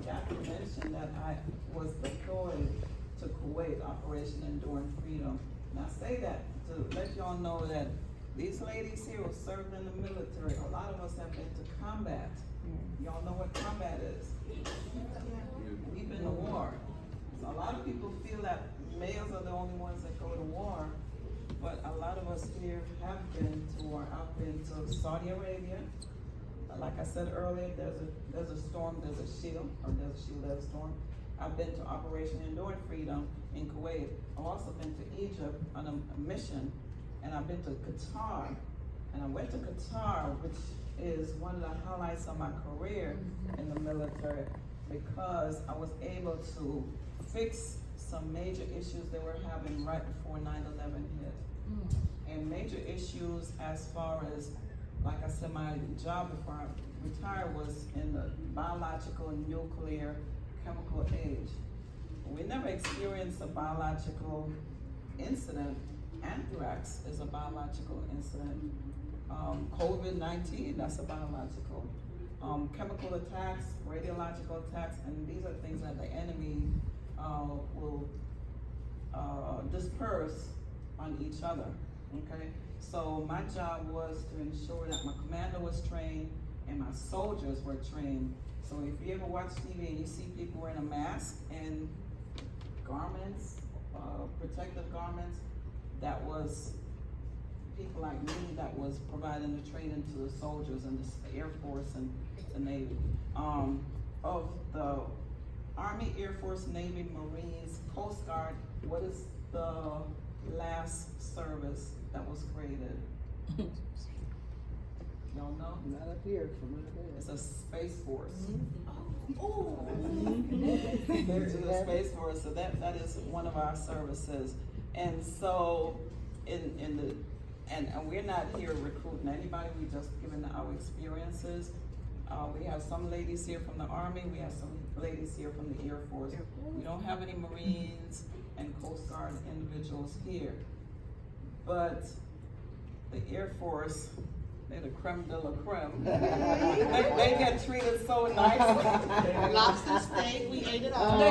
forgot to mention that I was deployed to Kuwait, Operation Enduring Freedom. And I say that to let y'all know that these ladies here who served in the military, a lot of us have been to combat. Y'all know what combat is. We've been to war. So a lot of people feel that males are the only ones that go to war, but a lot of us here have been to war. I've been to Saudi Arabia. Like I said earlier, there's a storm, there's a shield, there's a storm. I've been to Operation Enduring Freedom in Kuwait. I've also been to Egypt on a mission, and I've been to Qatar. And I went to Qatar, which is one of the highlights of my career in the military, because I was able to fix some major issues they were having right before 9/11 hit. And major issues as far as, like I said, my job before I retired was in the biological, nuclear, chemical age. We never experienced a biological incident. Anthrax is a biological incident. COVID-19, that's a biological. Chemical attacks, radiological attacks, and these are things that the enemy will disperse on each other, okay? So my job was to ensure that my commander was trained and my soldiers were trained. So if you ever watch TV and you see people wearing a mask and garments, protective garments, that was people like me that was providing the training to the soldiers and the Air Force and the Navy. Of the Army, Air Force, Navy, Marines, Coast Guard, what is the last service that was created? Y'all know? Not up here, from right there. It's a Space Force. There's a Space Force, so that is one of our services. And so, and we're not here recruiting anybody, we just giving our experiences. We have some ladies here from the Army, we have some ladies here from the Air Force. We don't have any Marines and Coast Guard individuals here. But the Air Force, they're the creme de la creme. They get treated so nicely. Lobster steak, we ate it all.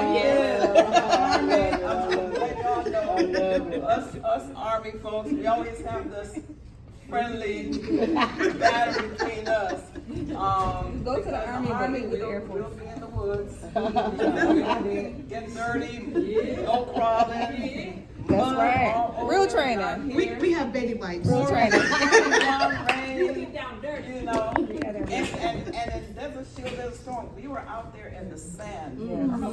Us Army folks, we always have this friendly battery between us. Go to the Army, with the Air Force. We'll be in the woods, get dirty, no crawling. That's right. Real training. We have baby wipes. Real training. Down dirty. You know, and in Desert Shield, Desert Storm, we were out there in the sand.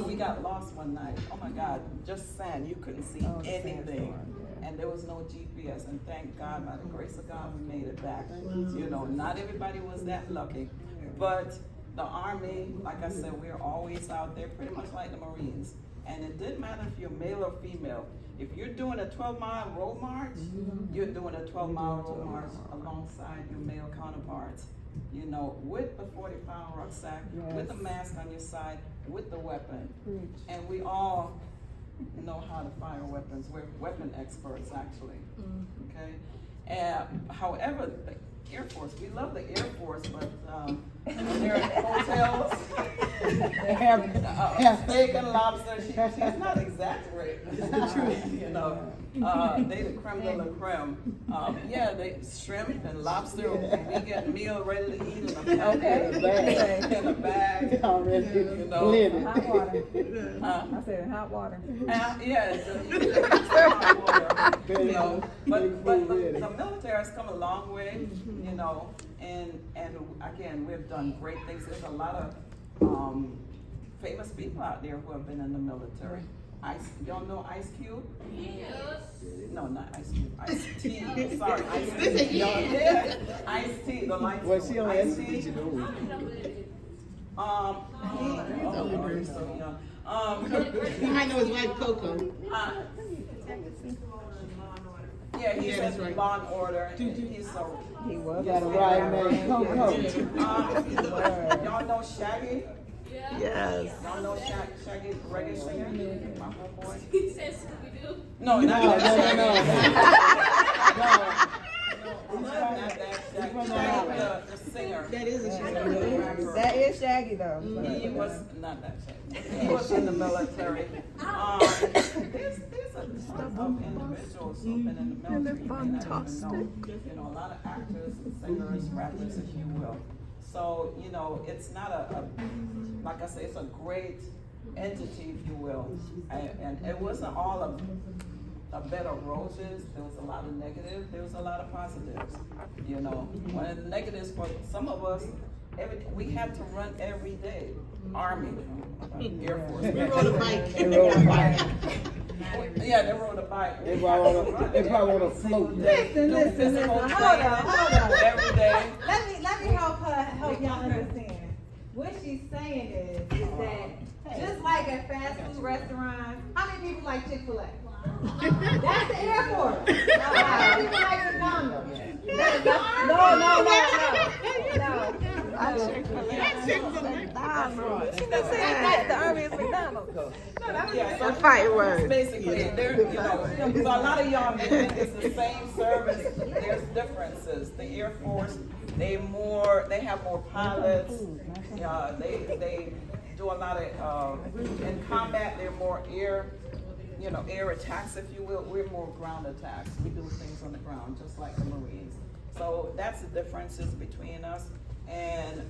We got lost one night. Oh my God, just sand. You couldn't see anything. And there was no GPS, and thank God, by the grace of God, we made it back. You know, not everybody was that lucky, but the Army, like I said, we're always out there, pretty much like the Marines. And it didn't matter if you're male or female. If you're doing a 12-mile road march, you're doing a 12-mile road march alongside your male counterparts. You know, with the 40-pound rucksack, with the mask on your side, with the weapon. And we all know how to fire weapons. We're weapon experts, actually. Okay. However, the Air Force, we love the Air Force, but they're in hotels. They have steak and lobster. She's not exaggerating. It's the truth. You know, they the creme de la creme. Yeah, they shrimp and lobster. We get meal ready to eat in a bag. In a bag. You know. Hot water. I said hot water. Yeah, hot water. You know, but the military has come a long way. You know, and again, we've done great things. There's a lot of famous people out there who have been in the military. Y'all know Ice Cube? Yes. No, not Ice Cube. Ice T. Sorry, Ice T. Yeah. Ice T. The lights. Well, she only Ice has T. to know. You might know his wife Coco. Yeah, he's that's in right. Law and Order. He's so. He was. Got a right name, Coco. Y'all know Shaggy? Yes. Y'all know Shaggy, the reggae singer? My homeboy. He says Scooby-Doo. No, not that Shaggy. No. Not that Shaggy. Shaggy, the singer. That is a shame. That is is shaggy though. He was not that shaggy. He was in the military. There's a ton of individuals who've been in the military. You may not even know. You know, a lot of actors, singers, rappers, if you will. So, you know, it's not like I say, it's a great entity, if you will. And it wasn't all a bed of roses. There was a lot of negative. There was a lot of positives. You know, one of the negatives for some of us, we had to run every day. Army, Air Force. We rode a bike. They rode a bike. Yeah, they rode a bike. They probably on a float. Listen. Hold on. Every day. Let me help y'all understand. What she's saying is that just like at fast food restaurants, how many people like Chick-fil-A? That's the airport. How many people like McDonald's? No. That's the Army is McDonald's. Yeah, so fighting words. basically, you know, so a lot of y'all may think it's the same service. There's differences. The Air Force, they have more pilots. They do a lot of in combat. They're more air attacks, if you will. We're more ground attacks. We do things on the ground, just like the Marines. So that's the differences between us. And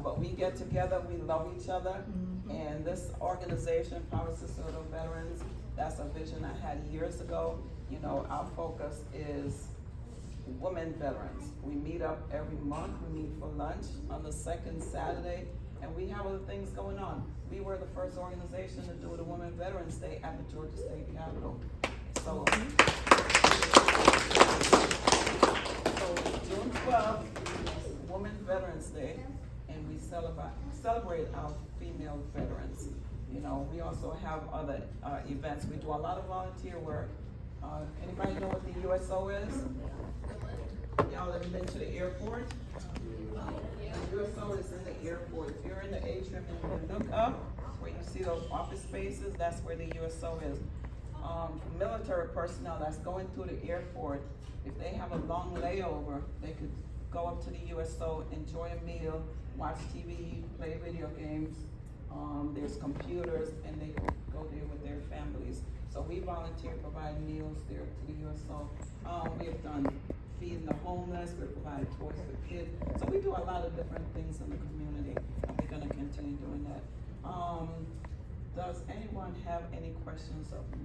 but we get together, we love each other, and this organization, Power Sesotho Veterans, that's a vision I had years ago. You know, our focus is women veterans. We meet up every month, we meet for lunch on the second Saturday, and we have other things going on. We were the first organization to do the Women Veterans Day at the Georgia State Capitol. So June 12th, Women Veterans Day, and we celebrate our female veterans. You know, we also have other events. We do a lot of volunteer work. Anybody know what the USO is? Y'all ever been to the airport? The USO is in the airport. If you're in the atrium and you look up where you see those office spaces, that's where the USO is. Military personnel that's going through the airport, if they have a long layover, they could go up to the USO, enjoy a meal, watch TV, play video games. There's computers, and they go there with their families. So we volunteer, provide meals there to the USO. We have done feeding the homeless, we provide toys for kids. So we do a lot of different things in the community, and we're gonna continue doing that. Does anyone have any questions of me?